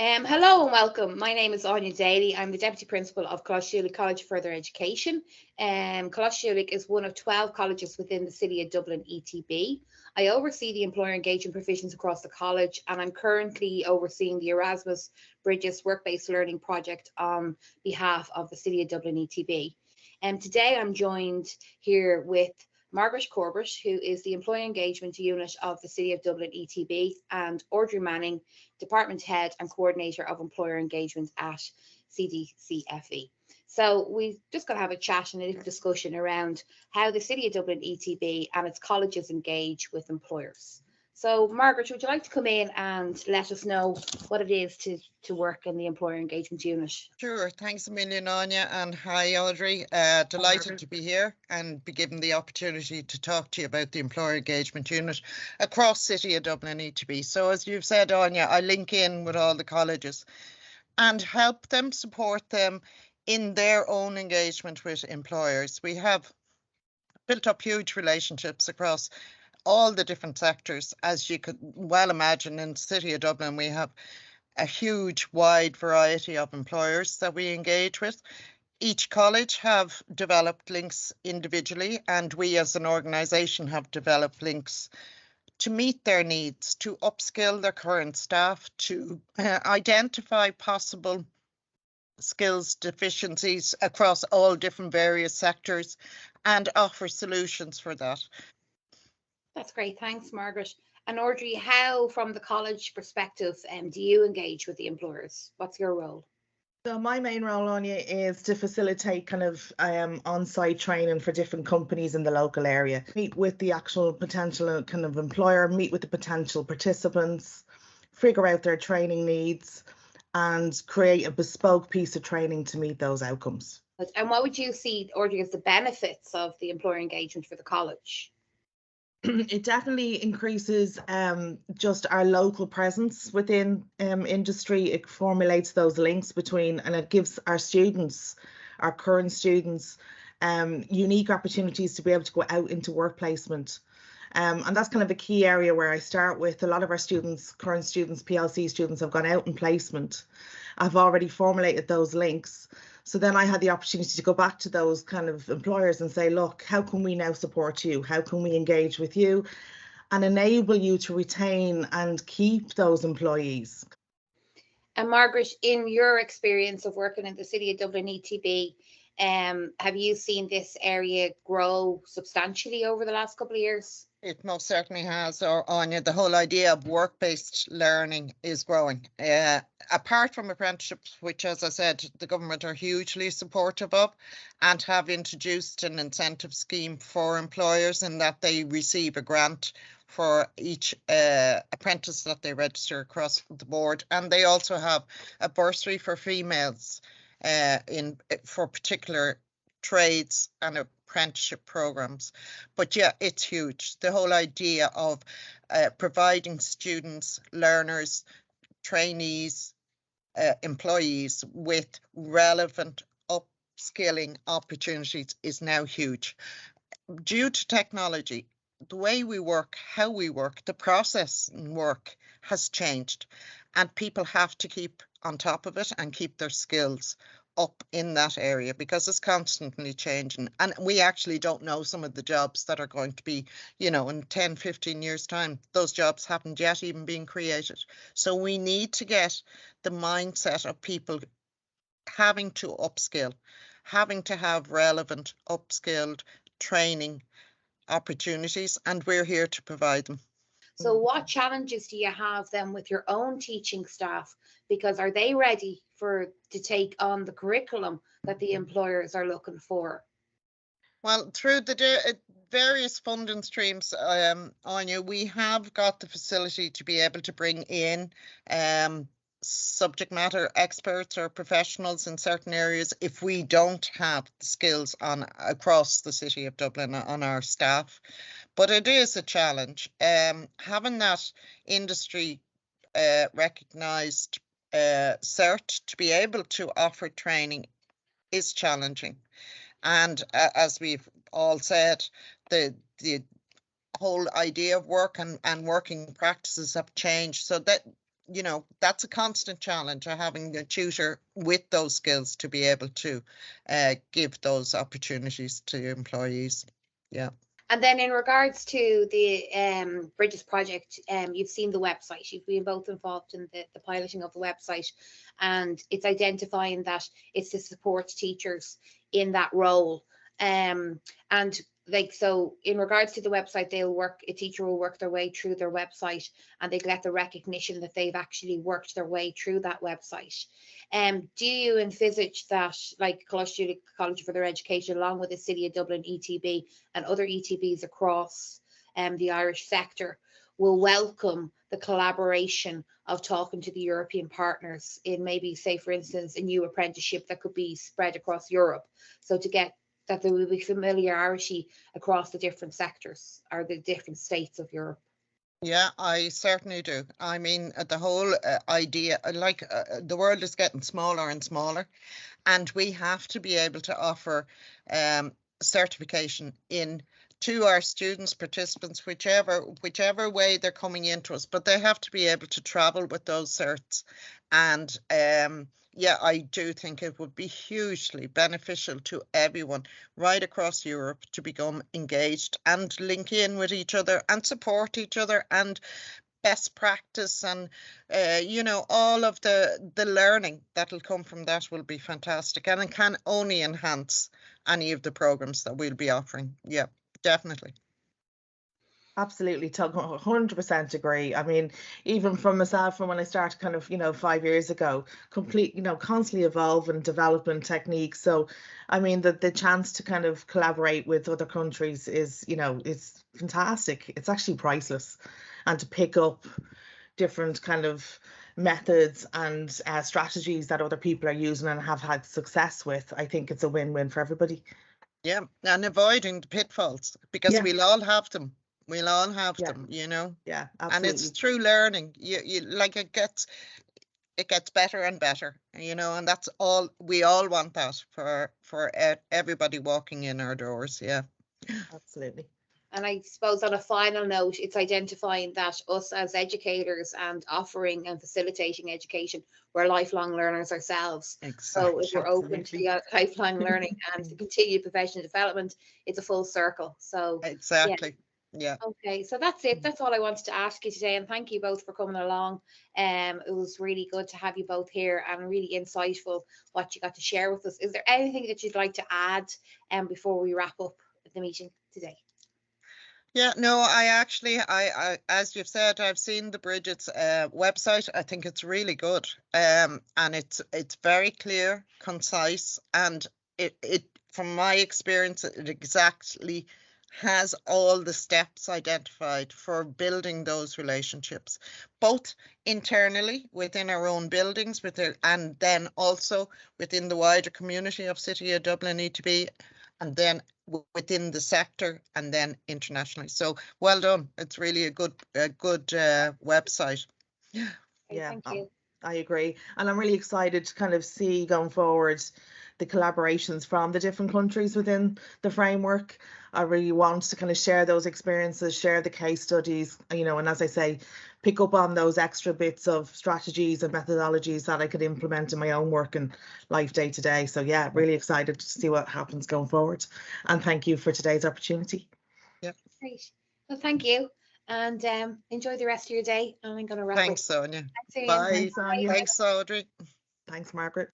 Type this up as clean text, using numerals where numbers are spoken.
Hello and welcome. My name is Anya Daly. I'm the Deputy Principal of Colashulick College of Further Education. Colashulick is one of 12 colleges within the City of Dublin ETB. I oversee the employer engagement provisions across the college, and I'm currently overseeing the Erasmus Bridges Work-Based Learning project on behalf of the City of Dublin ETB. Today I'm joined here with Margaret Corbett, who is the Employee Engagement Unit of the City of Dublin ETB, and Audrey Manning, Department Head and Coordinator of Employer Engagement at CDETB. So we're just going to have a chat and a little discussion around how the City of Dublin ETB and its colleges engage with employers. So Margaret, would you like to come in and let us know what it is to work in the Employer Engagement Unit? Sure, thanks a million, Anya, and hi, Audrey. Delighted to be here and be given the opportunity to talk to you about the Employer Engagement Unit across City of Dublin ETB. So as you've said, Anya, I link in with all the colleges and help them, support them in their own engagement with employers. We have built up huge relationships across all the different sectors. As you could well imagine, in the City of Dublin, we have a huge wide variety of employers that we engage with. Each college have developed links individually, and we as an organisation have developed links to meet their needs, to upskill their current staff, to identify possible skills deficiencies across all different various sectors and offer solutions for that. That's great. Thanks, Margaret. And Audrey, how, from the college perspective, do you engage with the employers? What's your role? So my main role, Anya, is to facilitate kind of on-site training for different companies in the local area. Meet with the actual potential kind of employer, meet with the potential participants, figure out their training needs, and create a bespoke piece of training to meet those outcomes. And what would you see, Audrey, as the benefits of the employer engagement for the college? It definitely increases just our local presence within industry. It formulates those links between, and it gives our students, our current students, unique opportunities to be able to go out into work placement. And that's kind of a key area where I start with. A lot of our students, current students, PLC students, have gone out in placement. I've already formulated those links. So then I had the opportunity to go back to those kind of employers and say, look, how can we now support you? How can we engage with you and enable you to retain and keep those employees? And Margaret, in your experience of working in the City of Dublin ETB, have you seen this area grow substantially over the last couple of years? It most certainly has, Anya. The whole idea of work-based learning is growing. Apart from apprenticeships, which, as I said, the government are hugely supportive of and have introduced an incentive scheme for employers in that they receive a grant for each apprentice that they register across the board. And they also have a bursary for females for particular trades and apprenticeship programs. But yeah, it's huge. The whole idea of providing students, learners, trainees, employees with relevant upskilling opportunities is now huge. Due to technology, the way we work, how we work, the process and work has changed, and people have to keep on top of it and keep their skills up in that area because it's constantly changing. And we actually don't know some of the jobs that are going to be, in 10, 15 years time. Those jobs haven't yet even been created. So we need to get the mindset of people having to upskill, having to have relevant upskilled training opportunities, and we're here to provide them. So what challenges do you have then with your own teaching staff? Because are they ready to take on the curriculum that the employers are looking for? Well, through the various funding streams, Anya, we have got the facility to be able to bring in subject matter experts or professionals in certain areas if we don't have the skills across the City of Dublin on our staff. But it is a challenge. Having that industry recognised cert to be able to offer training is challenging. And as we've all said, the whole idea of work and working practices have changed. So that you know, that's a constant challenge of having a tutor with those skills to be able to give those opportunities to employees. Yeah. And then in regards to the Bridges project, you've seen the website, you've been both involved in the piloting of the website, and it's identifying that it's to support teachers in that role. And like, so in regards to the website, a teacher will work their way through their website, and they get the recognition that they've actually worked their way through that website. Do you envisage that, like College of Further Education, along with the City of Dublin ETB and other ETBs across the Irish sector, will welcome the collaboration of talking to the European partners in maybe, say, for instance, a new apprenticeship that could be spread across Europe? So to get that there will be familiarity across the different sectors or the different states of Europe. Yeah, I certainly do. I mean, the whole idea, like the world is getting smaller and smaller, and we have to be able to offer certification in to our students, participants, whichever way they're coming into us, but they have to be able to travel with those certs. And yeah, I do think it would be hugely beneficial to everyone right across Europe to become engaged and link in with each other and support each other, and best practice, and you know, all of the learning that'll come from that will be fantastic, and it can only enhance any of the programs that we'll be offering. Yeah, definitely. Absolutely, 100% agree. I mean, even from myself, from when I started kind of, 5 years ago, constantly evolving, developing techniques. So, I mean, the chance to kind of collaborate with other countries is, it's fantastic. It's actually priceless. And to pick up different kind of methods and strategies that other people are using and have had success with, I think it's a win-win for everybody. Yeah, and avoiding the pitfalls, because Yeah. we'll all have them. We'll all have them, you know. Yeah, absolutely. And it's through learning. You like, it gets better and better, you know, and that's all we all want, that for everybody walking in our doors. Yeah. Absolutely. And I suppose on a final note, it's identifying that us as educators and offering and facilitating education, we're lifelong learners ourselves. Exactly. So if we're open to the lifelong learning and to continued professional development, it's a full circle. So exactly. Yeah. Okay, so that's it. That's all I wanted to ask you today, and thank you both for coming along. It was really good to have you both here, and really insightful what you got to share with us. Is there anything that you'd like to add before we wrap up the meeting today? Yeah, no, I actually, as you've said, I've seen the Bridget's website. I think it's really good, and it's very clear, concise, and it from my experience, it exactly has all the steps identified for building those relationships, both internally within our own buildings, and then also within the wider community of City of Dublin ETB, and then within the sector, and then internationally. So well done. It's really a good website. Okay, yeah, thank you. I agree, and I'm really excited to kind of see going forward the collaborations from the different countries within the framework. I really want to kind of share those experiences, share the case studies, and as I say, pick up on those extra bits of strategies and methodologies that I could implement in my own work and life day to day. So yeah, really excited to see what happens going forward. And thank you for today's opportunity. Yeah. Great. Well, thank you, and enjoy the rest of your day. And I'm going to wrap up. Thanks, Sonia. Thanks, Bye. Thanks, Sonia. Thanks, Audrey. Thanks, Margaret.